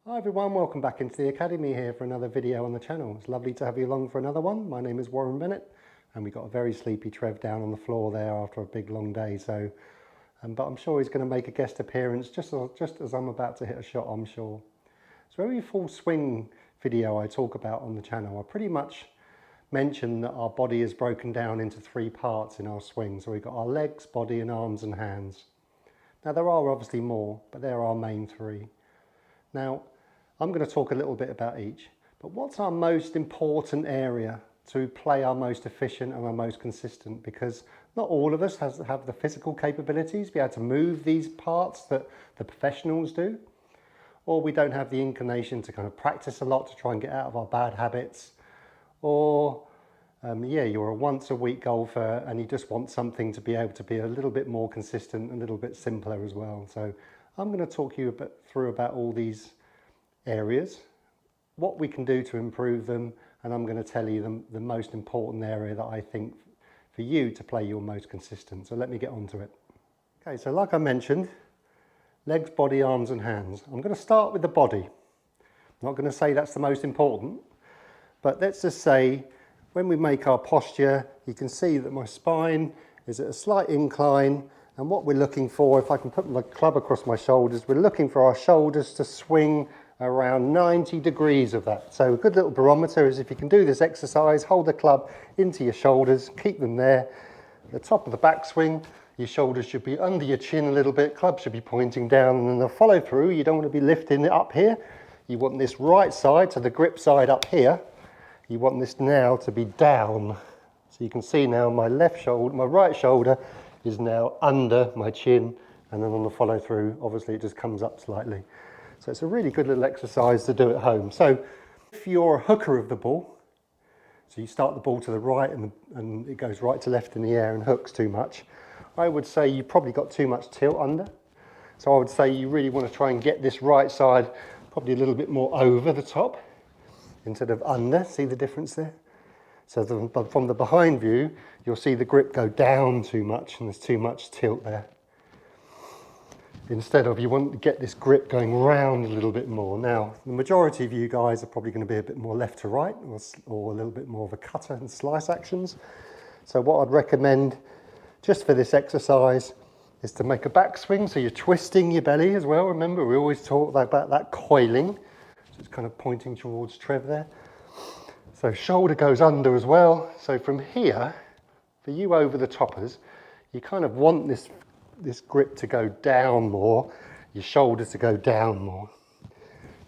Hi everyone, welcome back into the Academy here for another video on the channel. It's lovely to have you along for another one. My name is Warren Bennett and we got a very sleepy Trev down on the floor there after a big long day. But I'm sure he's going to make a guest appearance just as I'm about to hit a shot, I'm sure. So every full swing video I talk about on the channel, I pretty much mention that our body is broken down into three parts in our swing. So we've got our legs, body and arms and hands. Now there are obviously more, but they're our main three. Now, I'm going to talk a little bit about each, but what's our most important area to play our most efficient and our most consistent? Because not all of us have the physical capabilities to be able to move these parts that the professionals do, or we don't have the inclination to kind of practice a lot to try and get out of our bad habits, or you're a once a week golfer and you just want something to be able to be a little bit more consistent, a little bit simpler as well. So I'm going to talk you through about all these areas, what we can do to improve them, and I'm going to tell you the most important area that I think for you to play your most consistent. So let me get on to it. Okay, so like I mentioned, legs, body, arms and hands. I'm going to start with the body. I'm not going to say that's the most important, but let's just say when we make our posture, you can see that my spine is at a slight incline, and what we're looking for, if I can put my club across my shoulders, we're looking for our shoulders to swing around 90 degrees of that. So a good little barometer is if you can do this exercise, hold the club into your shoulders, keep them there. At the top of the backswing, your shoulders should be under your chin a little bit, club should be pointing down, and then the follow through, you don't want to be lifting it up here. You want this right side, so the grip side up here, you want this now to be down. So you can see now my right shoulder is now under my chin, and then on the follow through, obviously it just comes up slightly. So it's a really good little exercise to do at home. So if you're a hooker of the ball, so you start the ball to the right and it goes right to left in the air and hooks too much, I would say you probably got too much tilt under. So I would say you really want to try and get this right side probably a little bit more over the top instead of under. See the difference there? So from the behind view, you'll see the grip go down too much and there's too much tilt there. Instead of, you want to get this grip going round a little bit more. Now, the majority of you guys are probably going to be a bit more left to right or a little bit more of a cutter and slice actions. So what I'd recommend just for this exercise is to make a backswing. So you're twisting your belly as well. Remember, we always talk about that coiling. So it's kind of pointing towards Trev there. So shoulder goes under as well. So from here, for you over the toppers, you kind of want this grip to go down more, your shoulders to go down more.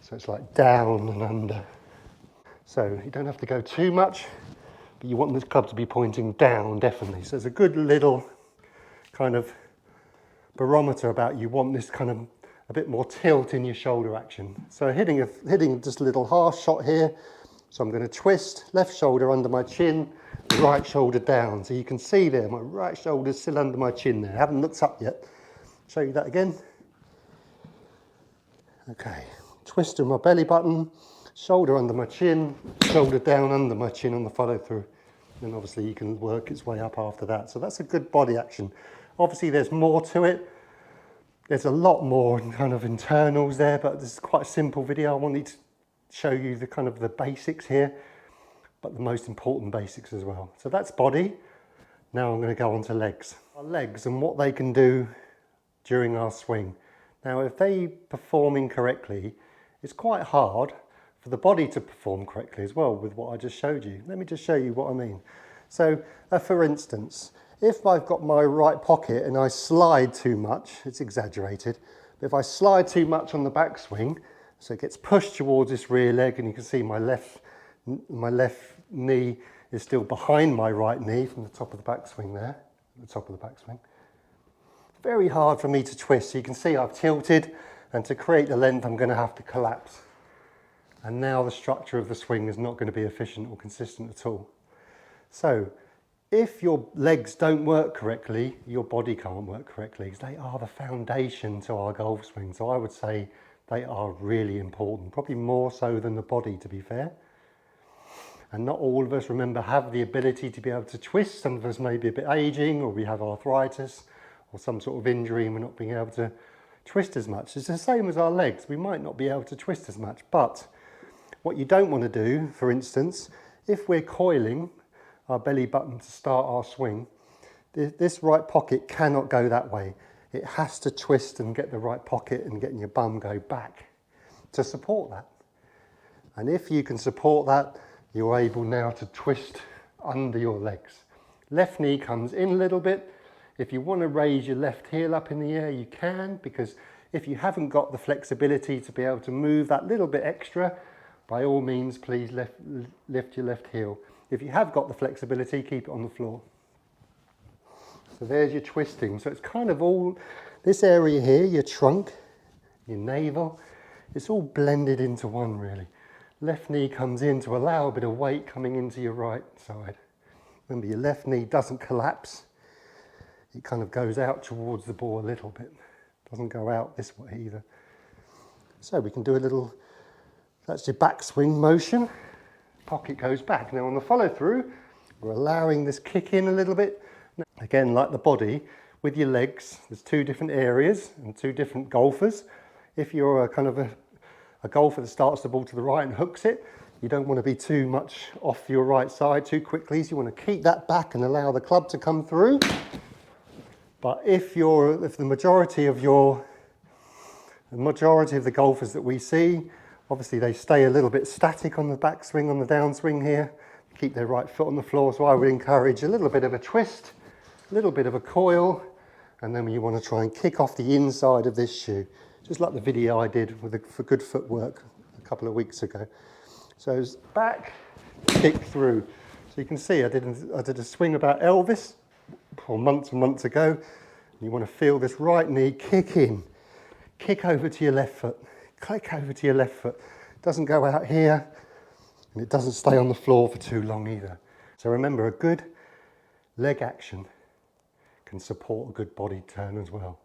So it's like down and under. So you don't have to go too much, but you want this club to be pointing down, definitely. So it's a good little kind of barometer about you want this kind of a bit more tilt in your shoulder action. So hitting just a little half shot here. So I'm going to twist, left shoulder under my chin, right shoulder down. So you can see there, my right shoulder's still under my chin there. I haven't looked up yet. Show you that again. Okay, twist of my belly button, shoulder under my chin, shoulder down under my chin on the follow through. And obviously you can work its way up after that. So that's a good body action. Obviously there's more to it. There's a lot more kind of internals there, but this is quite a simple video. I wanted to show you the kind of the basics here, but the most important basics as well. So that's body. Now I'm going to go on to legs. Our legs and what they can do during our swing. Now if they perform incorrectly, it's quite hard for the body to perform correctly as well with what I just showed you. Let me just show you what I mean. So for instance, if I've got my right pocket and I slide too much, it's exaggerated, but if I slide too much on the backswing, so it gets pushed towards this rear leg, and you can see my left knee is still behind my right knee from the top of the backswing there, the top of the backswing. Very hard for me to twist. So you can see I've tilted, and to create the length I'm going to have to collapse. And now the structure of the swing is not going to be efficient or consistent at all. So if your legs don't work correctly, your body can't work correctly, because they are the foundation to our golf swing. So I would say they are really important, probably more so than the body, to be fair. And not all of us, remember, have the ability to be able to twist. Some of us may be a bit aging, or we have arthritis or some sort of injury and we're not being able to twist as much. It's the same as our legs. We might not be able to twist as much, but what you don't want to do, for instance, if we're coiling our belly button to start our swing, this right pocket cannot go that way. It has to twist and get the right pocket and getting your bum go back to support that. And if you can support that, you're able now to twist under your legs. Left knee comes in a little bit. If you want to raise your left heel up in the air, you can, because if you haven't got the flexibility to be able to move that little bit extra, by all means, please lift your left heel. If you have got the flexibility, keep it on the floor. So there's your twisting. So it's kind of all, this area here, your trunk, your navel, it's all blended into one really. Left knee comes in to allow a bit of weight coming into your right side. Remember, your left knee doesn't collapse. It kind of goes out towards the ball a little bit. Doesn't go out this way either. So we can do a little, that's your backswing motion. Pocket goes back. Now on the follow through, we're allowing this kick in a little bit. Again, like the body, with your legs, there's two different areas and two different golfers. If you're a kind of a golfer that starts the ball to the right and hooks it, you don't want to be too much off your right side too quickly, so you want to keep that back and allow the club to come through. But if the majority of the golfers that we see, obviously they stay a little bit static on the backswing, on the downswing here, keep their right foot on the floor, so I would encourage a little bit of a twist, a little bit of a coil, and then you want to try and kick off the inside of this shoe, just like the video I did for good footwork a couple of weeks ago. So it's back, kick through. So you can see I did a swing about Elvis months and months ago. You want to feel this right knee kick in, kick over to your left foot, click over to your left foot. It doesn't go out here, and it doesn't stay on the floor for too long either. So remember, a good leg action can support a good body turn as well.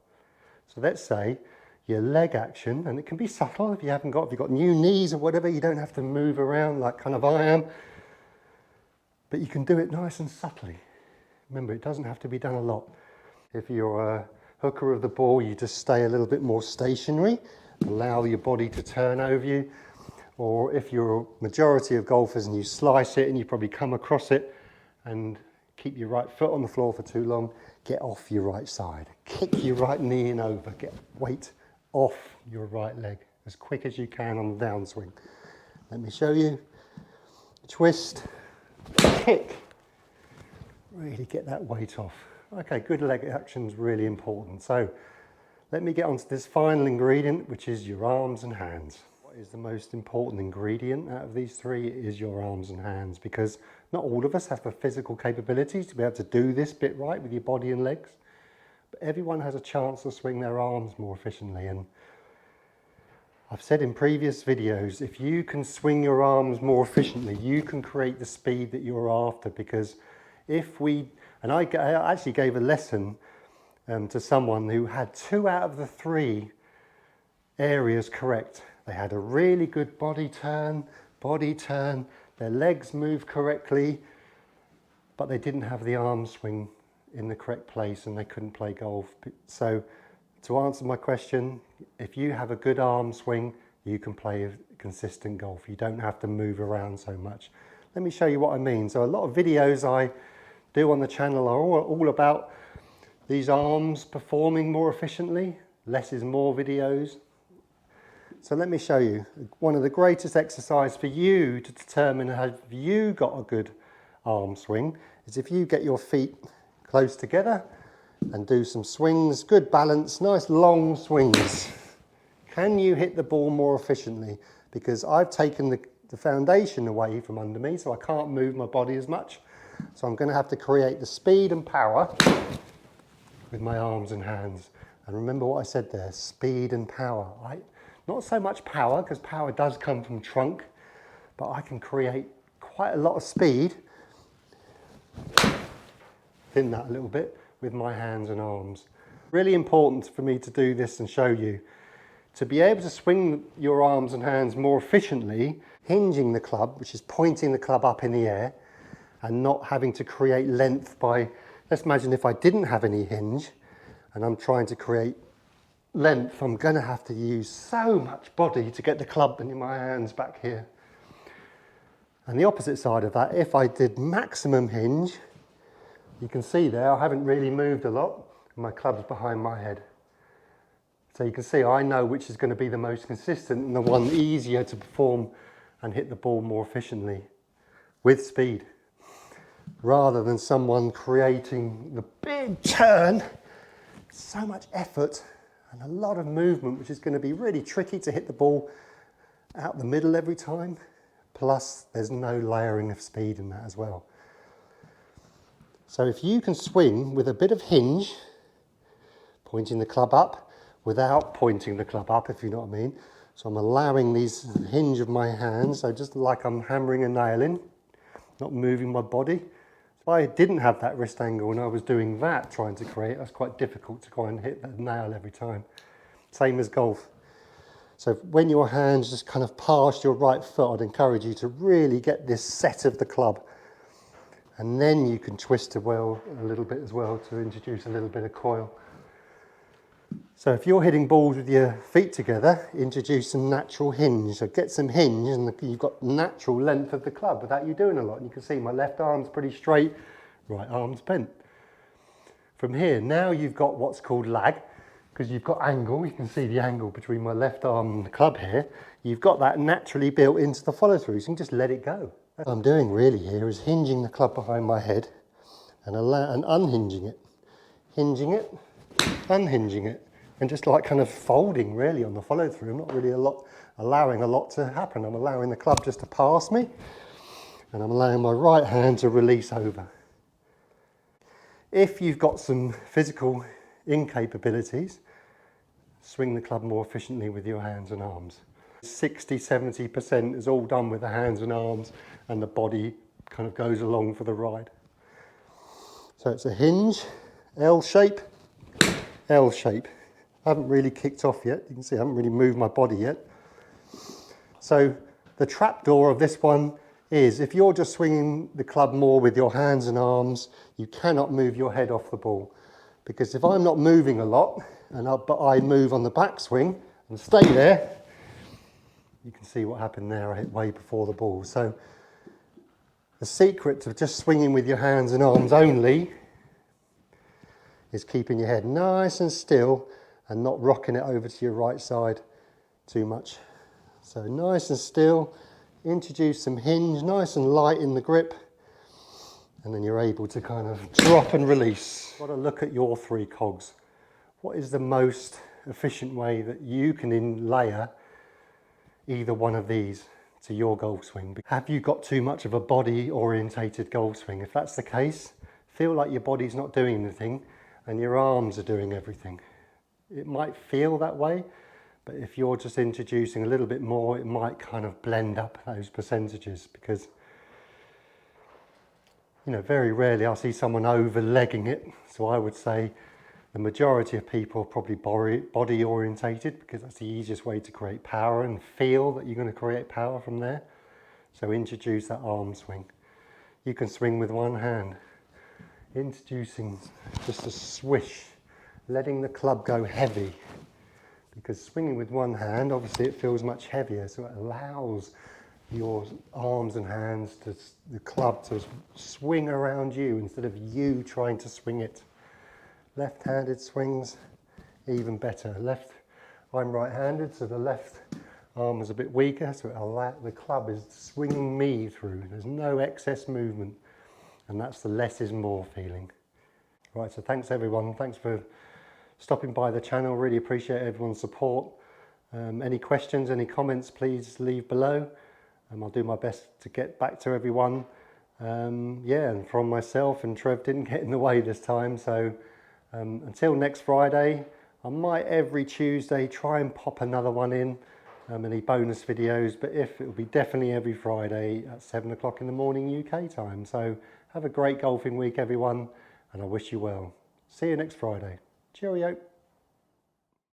So let's say your leg action, and it can be subtle if you've got new knees or whatever, you don't have to move around like kind of I am, but you can do it nice and subtly. Remember, it doesn't have to be done a lot. If you're a hooker of the ball, you just stay a little bit more stationary, allow your body to turn over you. Or if you're a majority of golfers and you slice it and you probably come across it and keep your right foot on the floor for too long, get off your right side. Kick your right knee in over, get weight off your right leg as quick as you can on the downswing. Let me show you. Twist, kick. Really get that weight off. Okay, good leg action is really important. So let me get on to this final ingredient, which is your arms and hands. What is the most important ingredient out of these three? It is your arms and hands, because not all of us have the physical capabilities to be able to do this bit right with your body and legs. But everyone has a chance to swing their arms more efficiently. And I've said in previous videos, if you can swing your arms more efficiently, you can create the speed that you're after. Because and I actually gave a lesson to someone who had 2 out of the 3 areas correct. They had a really good body turn, their legs moved correctly, but they didn't have the arm swing in the correct place and they couldn't play golf. So to answer my question, if you have a good arm swing, you can play a consistent golf. You don't have to move around so much. Let me show you what I mean. So a lot of videos I do on the channel are all about these arms performing more efficiently. Less is more videos. So let me show you. One of the greatest exercises for you to determine have you got a good arm swing is if you get your feet close together and do some swings, good balance, nice long swings. Can you hit the ball more efficiently? Because I've taken the foundation away from under me, so I can't move my body as much. So I'm going to have to create the speed and power with my arms and hands. And remember what I said there, speed and power, right? Not so much power, because power does come from trunk, but I can create quite a lot of speed, thin that a little bit, with my hands and arms. Really important for me to do this and show you. To be able to swing your arms and hands more efficiently, hinging the club, which is pointing the club up in the air, and not having to create length by, let's imagine if I didn't have any hinge, and I'm trying to create length, I'm going to have to use so much body to get the club in my hands back here. And the opposite side of that, if I did maximum hinge, you can see there I haven't really moved a lot. My club's behind my head. So you can see I know which is going to be the most consistent and the one easier to perform and hit the ball more efficiently with speed, rather than someone creating the big turn, so much effort and a lot of movement, which is going to be really tricky to hit the ball out the middle every time. Plus there's no layering of speed in that as well. So if you can swing with a bit of hinge, pointing the club up without pointing the club up, if you know what I mean. So I'm allowing these hinge of my hands, so just like I'm hammering a nail in, not moving my body. If I didn't have that wrist angle and I was doing that, trying to create, that's quite difficult to try and hit that nail every time. Same as golf. So when your hands just kind of past your right foot, I'd encourage you to really get this set of the club. And then you can twist a little bit as well to introduce a little bit of coil. So if you're hitting balls with your feet together, introduce some natural hinge. So get some hinge and you've got natural length of the club without you doing a lot. And you can see my left arm's pretty straight, right arm's bent. From here, now you've got what's called lag, because you've got angle. You can see the angle between my left arm and the club here. You've got that naturally built into the follow through, so you can just let it go. What I'm doing really here is hinging the club behind my head and unhinging it. Hinging it, unhinging it. And just like kind of folding really on the follow through. I'm not really allowing a lot to happen. I'm allowing the club just to pass me, and I'm allowing my right hand to release over. If you've got some physical incapabilities, swing the club more efficiently with your hands and arms. 60–70% is all done with the hands and arms, and the body kind of goes along for the ride. So it's a hinge, L shape, L shape. I haven't really kicked off yet. You can see I haven't really moved my body yet. So the trapdoor of this one is if you're just swinging the club more with your hands and arms, you cannot move your head off the ball. Because if I'm not moving a lot, but I move on the backswing and stay there, you can see what happened there. I hit way before the ball. So the secret to just swinging with your hands and arms only is keeping your head nice and still and not rocking it over to your right side too much. So nice and still, introduce some hinge, nice and light in the grip, and then you're able to kind of drop and release. Got to look at your three cogs. What is the most efficient way that you can layer either one of these to your golf swing? Have you got too much of a body orientated golf swing? If that's the case, feel like your body's not doing anything and your arms are doing everything. It might feel that way, but if you're just introducing a little bit more, it might kind of blend up those percentages, because you know, very rarely I'll see someone over-legging it. So I would say the majority of people are probably body orientated, because that's the easiest way to create power and feel that you're going to create power from there. So introduce that arm swing. You can swing with one hand, introducing just a swish, letting the club go heavy, because swinging with one hand, obviously it feels much heavier, so it allows your arms and hands to the club to swing around you instead of you trying to swing it. Left-handed swings, even better. I'm right-handed, so the left arm is a bit weaker, so the club is swinging me through. There's no excess movement, and that's the less is more feeling. Right, so thanks everyone. Thanks for stopping by the channel. Really appreciate everyone's support. Any questions, any comments, please leave below. I'll do my best to get back to everyone. Yeah, and from myself and Trev didn't get in the way this time. So until next Friday, I might every Tuesday try and pop another one in, any bonus videos, but it'll be definitely every Friday at 7 o'clock in the morning UK time. So have a great golfing week everyone, and I wish you well. See you next Friday. Cheerio.